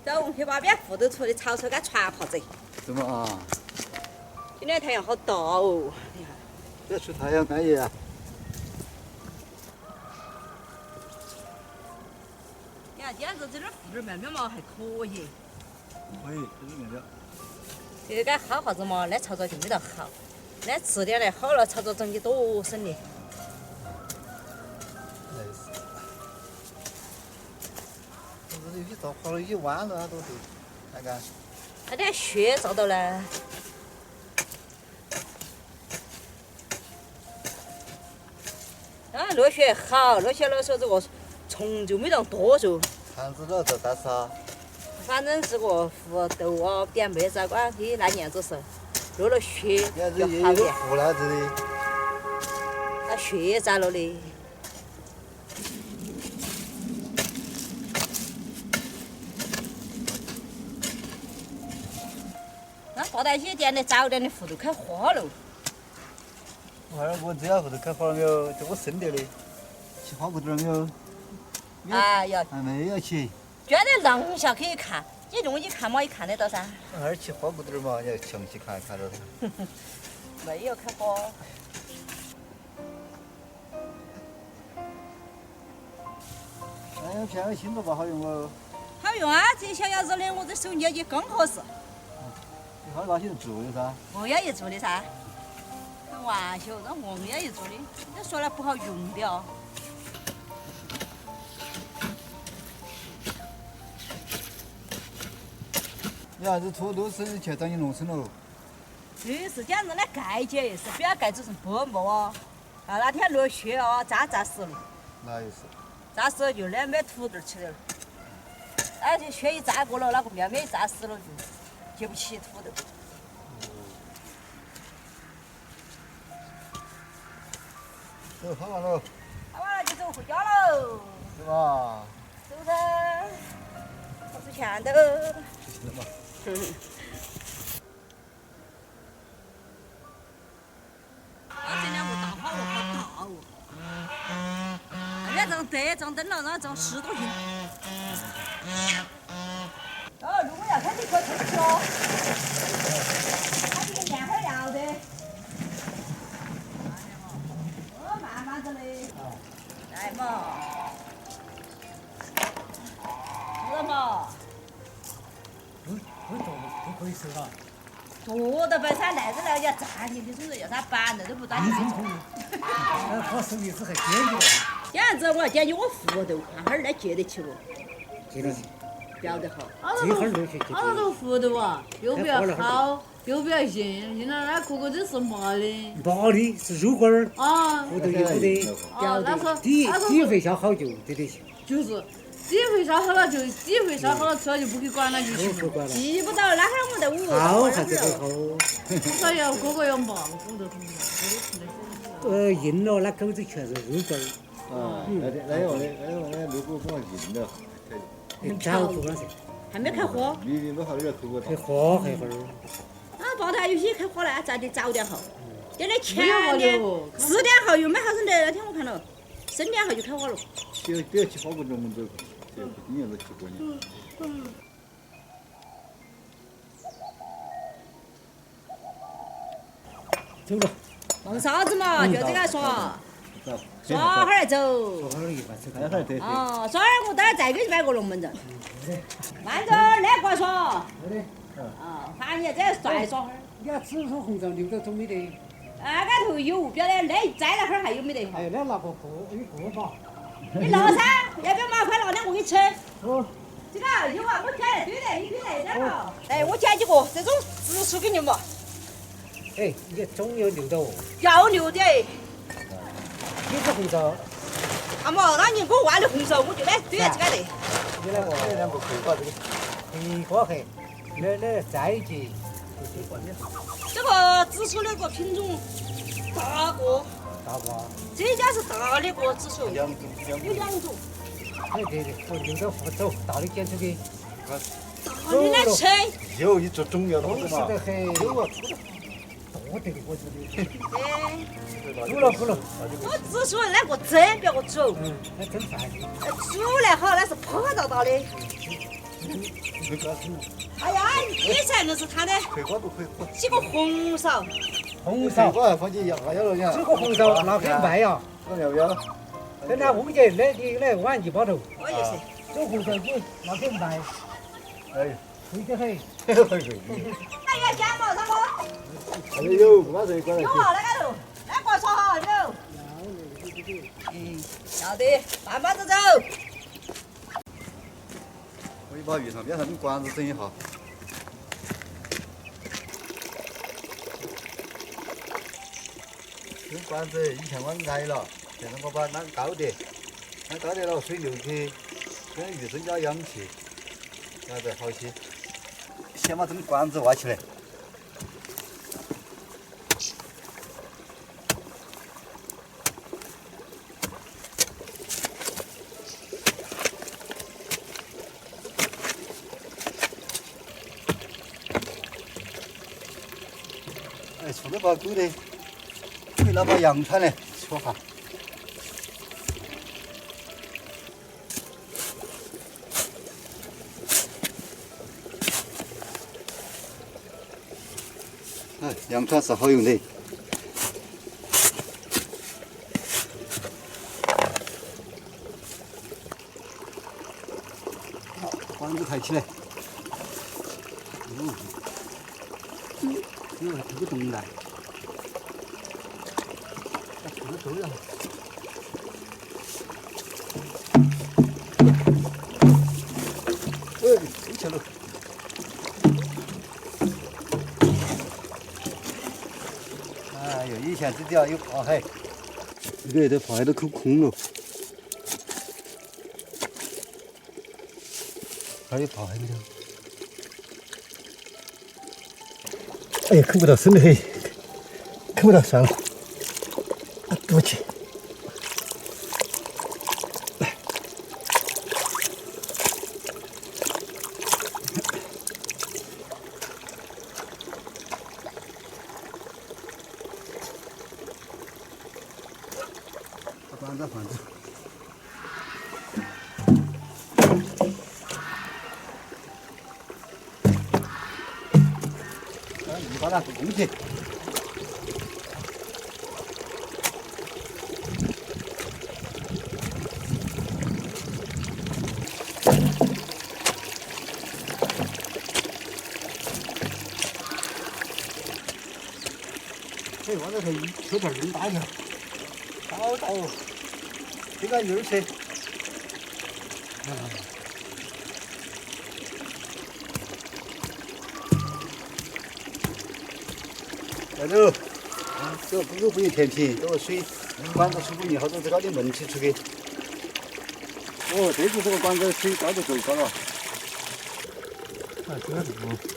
走，我们去把边户头出的草草给传泡子。怎么啊？今天太阳好大哦，你看。别出太阳干热啊！你看，今天这点户头面面嘛还可以。可以，这是面料。这个该好啥子嘛？那操作就没得好，那迟点来好了，操作整起多省力。类似。这有些遭跑了，有些弯了，它都是，看看。那点血遭到呢。落雪好，落雪了说这个虫就没得多着。看子了这但是啊，反正这个胡豆啊，点妹子啊，管给那年子时候落了雪你看这也就好点，有湖了这里。那雪摘了的。那大袋些点的早点的胡豆开花了。我这下后头开花了没有？这我生的的，起花骨朵了没有？哎呀，还没有起。捐得廊下可以看，你容易看嘛，也看得到噻。还是起花骨朵嘛，你要详细看看到它。没有开花。哎，片个新的不好用哦。好用啊，这小鸭子的我这手捏起刚合适。你好拿起做的噻。我也一做的噻。开玩笑，这我也一做的，你说了不好用的哦。你看这土都是全当你弄成了。这是讲人的盖结，是不要盖做成薄膜哦。啊，那天落雪哦，扎实了，那也是。扎实了就那没土豆起来了。那这雪一扎过了，那个面面一扎实了就结不起土豆。走，好完了。好完了就走回家喽。是吧？走噻，我出钱的。是的嘛。这两个大花鹅好大哦。人家装灯了，然后装10多斤。哦，如果要看你可出去哦。它这个面好要的。哦，慢慢子的。来嘛。是嘛。都可以收了。坐到白噻，来着了要暂停的，总是要他板那都不端起来。他手艺是很坚决的。这样子我要捡起我胡豆，看哈儿来接得起不？接得起。标得好。这会儿落去就那个胡豆啊，又比较好，又比较硬，硬了那个个都是麻的。麻的是肉干儿，啊。胡豆有的。啊，那个底会下好就得行。就是，底会烧好了就底会烧好了，吃了就不给管了就行。不管了。记不到那会儿我在屋。好还是不好？所以要个个要忙，胡豆同志。硬了那口子全是肉干儿。啊，那样的如果不硬了，早做了噻。还没开花。你都好点口味。开花还会儿。啊，报台有些开花了，咱得早点好。点的前点点4点后又没好生得，那天我看了，3点后就开花了。不要起花骨朵，我们这今年都起过年。走了。弄啥子嘛？就这个耍。耍会儿走。耍会儿一般是还还得。哦，耍会儿我等下再给你摆个龙门阵。慢着，那个耍。对的。啊，看你这帅耍会儿。你要紫薯红枣牛肉总没得。那个头有，不晓得那摘那会儿还有没得哈？哎，那拿个锅巴。你拿噻，要不要麻快拿2个给你吃？哦。这个有啊，我捡对的，你可以来点嘛。哎，我捡几个这种紫薯给你嘛。哎，你总要留到哦。要留的。你是红枣。啊嘛，那你给我挖的红烧，我就来对这个的。你那个这两个可以把这个。黑瓜黑，那在一起。这个紫薯那个品种大个。大瓜。这家是大的个紫薯。2种。有2种。哎对对，我留到后走，大的捡出去。大的来吃。有一做中药的是嘛。得很。有啊。多得的我这里。哎。煮了。我紫薯那个蒸，别个煮。那蒸饭。煮来好，那是泡到的。吹干什么？哎呀，你才那是他的吹瓜不可以火。几个红烧，红烧，瓜放进牙咬了呀。这个红烧那很卖呀。要不要？跟他我们这来碗几包头，我也是。这红烧鸡那很卖，哎，贵得很。很贵。哎呀，家毛啥个？哎呦，不把这过来去。有啊，那个头，那个炒好有。要得，慢慢的走。我一把鱼上边上的管子整一下。这管子以前我矮了，现在我把它拉高点，拉高点了水流去，跟鱼增加氧气，那才好些。先把这个管子挖起来。哎，除了把狗的，为了把羊串呢戳下。哎，羊串是好用的。好，管子抬起来。这个不动了，这个走了。哎，飞起了。哎呦，以前这地方有爬海，这个也得爬海都扣空了。还有爬海的。哎呀，看不到，深得很，看不到，算了，对不起。来，管子放这。你把它拱起。哎，我这头车头更大条，好大哦，这个牛车。来喽！这个狗狗不用填平，这个水管子出不以后，这个的闷气出去。哦，这次这个管子水高度够高了。啊，这个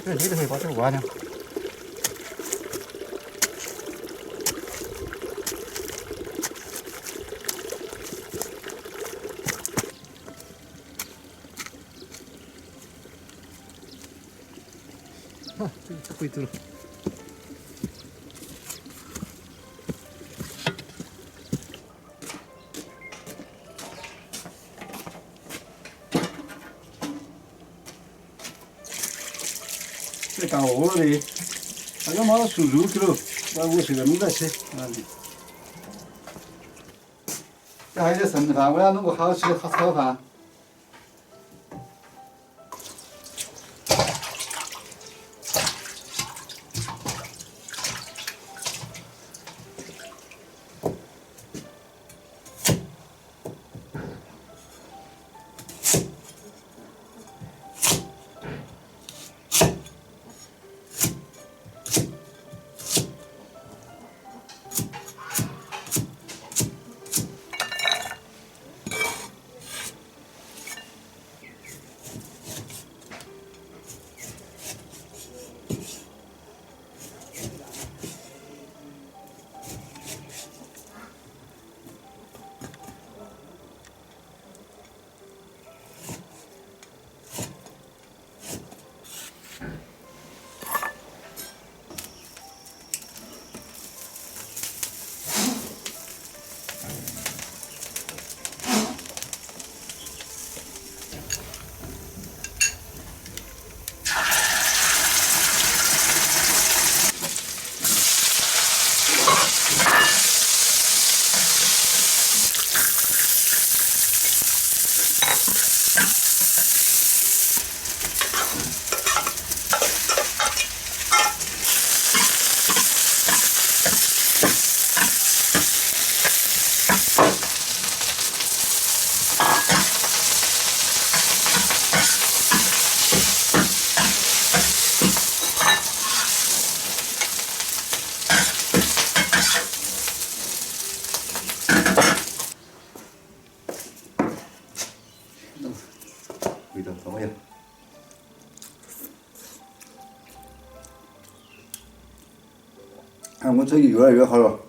这里头可以把这个挖掉。啊，这个可以走了。这干饿了的，大家马上出肉去了，把50个弄在吃。这还有点剩饭，我要弄个好吃的炒饭。味道怎么样？看我这个越来越好了。